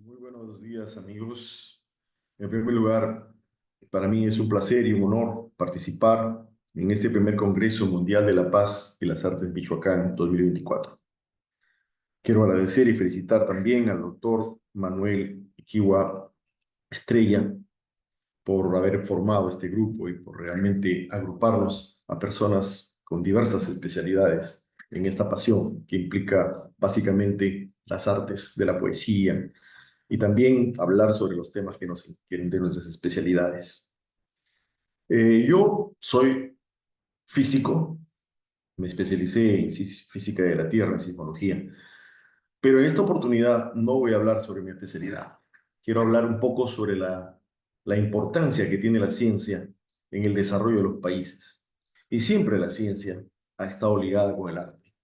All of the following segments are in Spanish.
Muy buenos días, amigos. En primer lugar, para mí es un placer y un honor participar en este primer Congreso Mundial de la Paz y las Artes Michoacán 2024. Quiero agradecer y felicitar también al doctor Manuel Iquihua Estrella por haber formado este grupo y por realmente agruparnos a personas con diversas especialidades en esta pasión que implica básicamente las artes de la poesía, y también hablar sobre los temas que de nuestras especialidades. Yo soy físico, me especialicé en física de la Tierra, en sismología, pero en esta oportunidad no voy a hablar sobre mi especialidad. Quiero hablar un poco sobre la importancia que tiene la ciencia en el desarrollo de los países. Y siempre la ciencia ha estado ligada con el arte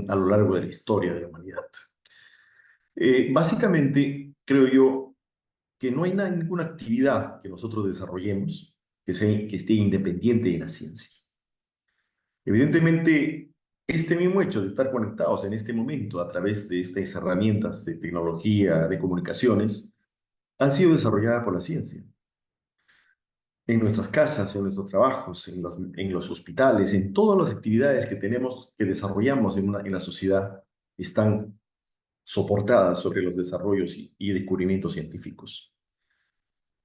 a lo largo de la historia de la humanidad. Básicamente, creo yo que no hay ninguna actividad que nosotros desarrollemos que esté independiente de la ciencia. Evidentemente, este mismo hecho de estar conectados en este momento a través de estas herramientas de tecnología, de comunicaciones, han sido desarrolladas por la ciencia. En nuestras casas, en nuestros trabajos, en los hospitales, en todas las actividades que tenemos, que desarrollamos en la sociedad, están soportadas sobre los desarrollos y descubrimientos científicos.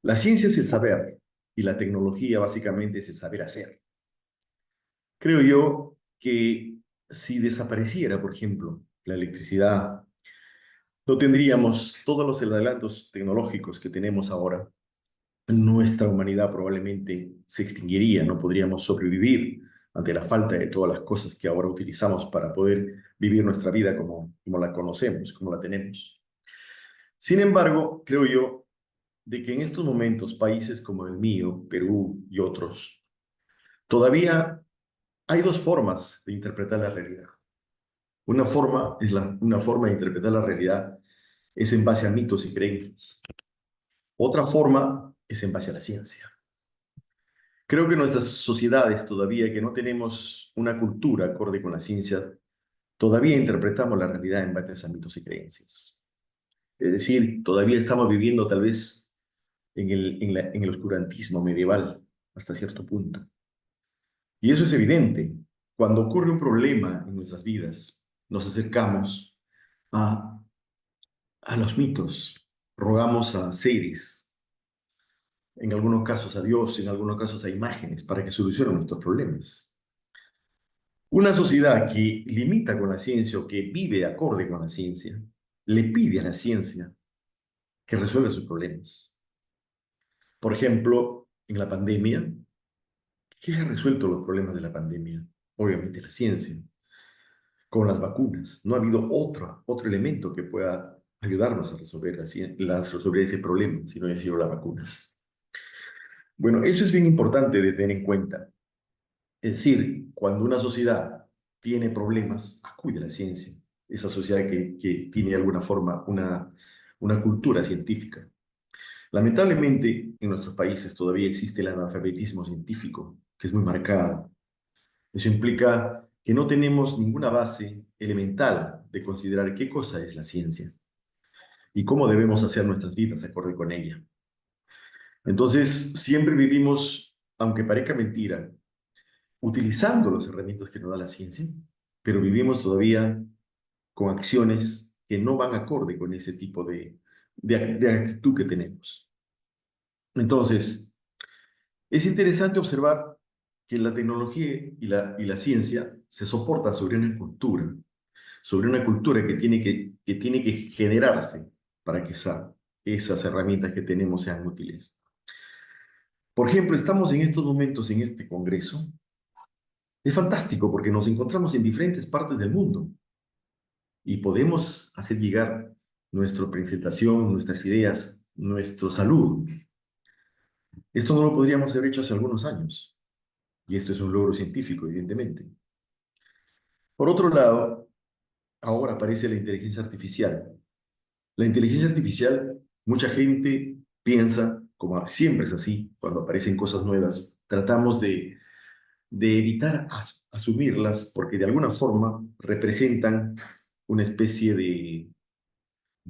La ciencia es el saber y la tecnología básicamente es el saber hacer. Creo yo que si desapareciera, por ejemplo, la electricidad, no tendríamos todos los adelantos tecnológicos que tenemos ahora. Nuestra humanidad probablemente se extinguiría, no podríamos sobrevivir ante la falta de todas las cosas que ahora utilizamos para poder vivir nuestra vida como la conocemos, como la tenemos. Sin embargo, creo yo de que en estos momentos países como el mío, Perú y otros, todavía hay dos formas de interpretar la realidad. Una forma de interpretar la realidad es en base a mitos y creencias. Otra forma es en base a la ciencia. Creo que nuestras sociedades todavía que no tenemos una cultura acorde con la ciencia, todavía interpretamos la realidad en base a mitos y creencias. Es decir, todavía estamos viviendo tal vez en el oscurantismo medieval hasta cierto punto. Y eso es evidente. Cuando ocurre un problema en nuestras vidas, nos acercamos a, a los mitos, rogamos a seres, en algunos casos a Dios, en algunos casos a imágenes, para que solucionen nuestros problemas. Una sociedad que limita con la ciencia o que vive acorde con la ciencia, le pide a la ciencia que resuelva sus problemas. Por ejemplo, en la pandemia, ¿qué ha resuelto los problemas de la pandemia? Obviamente la ciencia. Con las vacunas. No ha habido otro elemento que pueda ayudarnos a resolver ese problema, si no han sido las vacunas. Bueno, eso es bien importante de tener en cuenta. Es decir, cuando una sociedad tiene problemas, acude a la ciencia. Esa sociedad que tiene de alguna forma una cultura científica. Lamentablemente, en nuestros países todavía existe el analfabetismo científico, que es muy marcado. Eso implica que no tenemos ninguna base elemental de considerar qué cosa es la ciencia y cómo debemos hacer nuestras vidas acorde con ella. Entonces, siempre vivimos, aunque parezca mentira, utilizando las herramientas que nos da la ciencia, pero vivimos todavía con acciones que no van acorde con ese tipo de actitud que tenemos. Entonces, es interesante observar que la tecnología y la ciencia se soportan sobre una cultura que tiene que generarse para que esas herramientas que tenemos sean útiles. Por ejemplo, estamos en estos momentos en este congreso. Es fantástico porque nos encontramos en diferentes partes del mundo y podemos hacer llegar nuestra presentación, nuestras ideas, nuestro salud. Esto no lo podríamos haber hecho hace algunos años y esto es un logro científico, evidentemente. Por otro lado, ahora aparece la inteligencia artificial. La inteligencia artificial, mucha gente piensa, como siempre es así, cuando aparecen cosas nuevas, tratamos de evitar asumirlas porque de alguna forma representan una especie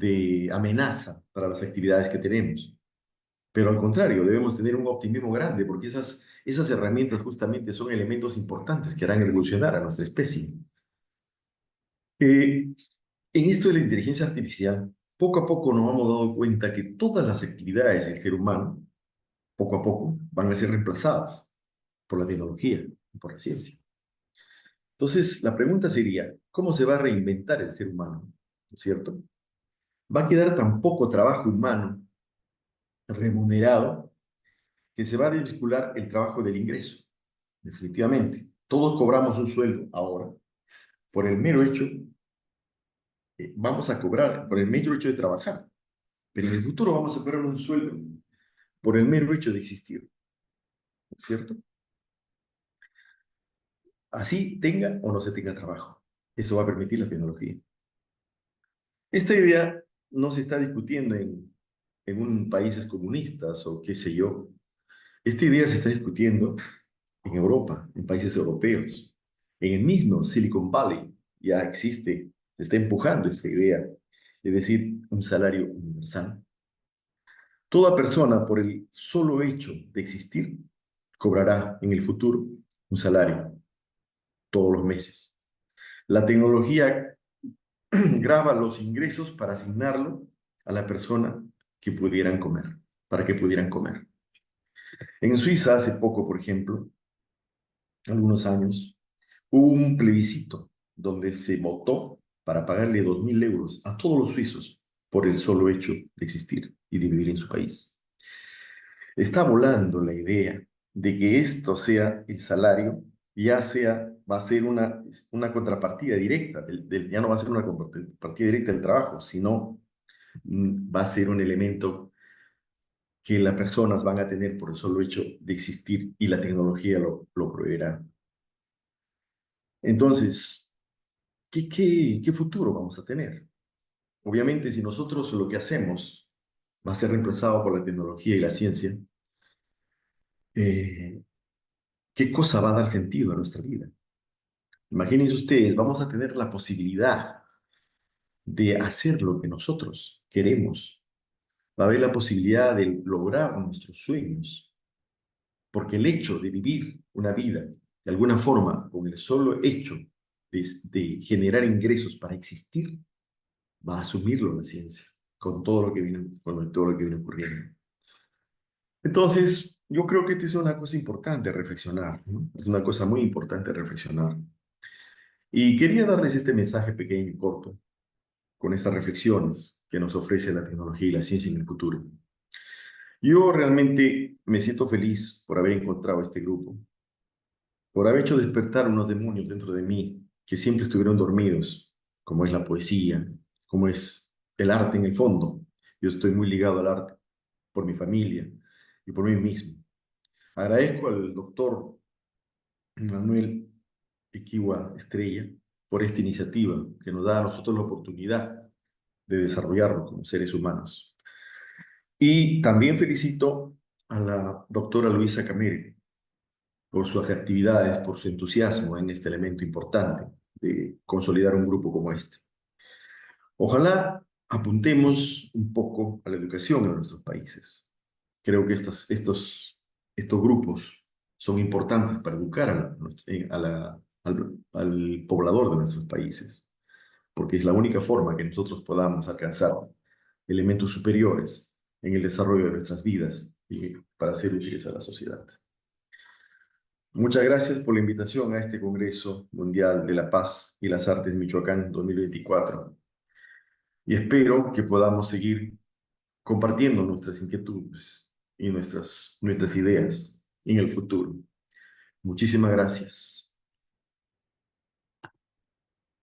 de amenaza para las actividades que tenemos. Pero al contrario, debemos tener un optimismo grande porque esas herramientas justamente son elementos importantes que harán evolucionar a nuestra especie. En esto de la inteligencia artificial, poco a poco nos hemos dado cuenta que todas las actividades del ser humano, poco a poco, van a ser reemplazadas por la tecnología y por la ciencia. Entonces, la pregunta sería, ¿cómo se va a reinventar el ser humano? ¿No es cierto? Va a quedar tan poco trabajo humano remunerado que se va a desvincular el trabajo del ingreso, definitivamente. Todos cobramos un sueldo ahora por el mero hecho, vamos a cobrar por el mero hecho de trabajar, pero en el futuro vamos a cobrar un sueldo por el mero hecho de existir, ¿no es cierto? Así tenga o no se tenga trabajo. Eso va a permitir la tecnología. Esta idea no se está discutiendo en un países comunistas o qué sé yo. Esta idea se está discutiendo en Europa, en países europeos. En el mismo Silicon Valley ya existe, se está empujando esta idea, es decir, un salario universal. Toda persona, por el solo hecho de existir, cobrará en el futuro un salario todos los meses. La tecnología graba los ingresos para asignarlo a la persona que pudieran comer, para que pudieran comer. En Suiza, hace poco, por ejemplo, algunos años, hubo un plebiscito donde se votó para pagarle 2.000 euros a todos los suizos por el solo hecho de existir y de vivir en su país. Está volando la idea de que esto sea el salario, ya sea, va a ser una contrapartida directa, ya no va a ser una contrapartida directa del trabajo, sino va a ser un elemento que las personas van a tener por el solo hecho de existir y la tecnología lo proveerá. Entonces, ¿qué futuro vamos a tener? Obviamente, si nosotros lo que hacemos va a ser reemplazado por la tecnología y la ciencia, eh, ¿qué cosa va a dar sentido a nuestra vida? Imagínense ustedes, vamos a tener la posibilidad de hacer lo que nosotros queremos. Va a haber la posibilidad de lograr nuestros sueños, porque el hecho de vivir una vida de alguna forma, con el solo hecho de generar ingresos para existir, va a asumirlo la ciencia, con todo lo que viene ocurriendo. Entonces, yo creo que esta es una cosa importante a reflexionar, ¿no? Es una cosa muy importante a reflexionar. Y quería darles este mensaje pequeño y corto, con estas reflexiones que nos ofrece la tecnología y la ciencia en el futuro. Yo realmente me siento feliz por haber encontrado este grupo, por haber hecho despertar unos demonios dentro de mí que siempre estuvieron dormidos, como es la poesía, como es el arte en el fondo. Yo estoy muy ligado al arte por mi familia y por mí mismo. Agradezco al doctor Manuel Equiwa Estrella por esta iniciativa que nos da a nosotros la oportunidad de desarrollarlo como seres humanos. Y también felicito a la doctora Luisa Camere por sus actividades, por su entusiasmo en este elemento importante de consolidar un grupo como este. Ojalá apuntemos un poco a la educación en nuestros países. Creo que estos grupos son importantes para educar al poblador de nuestros países, porque es la única forma que nosotros podamos alcanzar elementos superiores en el desarrollo de nuestras vidas y para ser útiles a la sociedad. Muchas gracias por la invitación a este Congreso Mundial de la Paz y las Artes Michoacán 2024 y espero que podamos seguir compartiendo nuestras inquietudes y nuestras ideas en el futuro. Muchísimas gracias.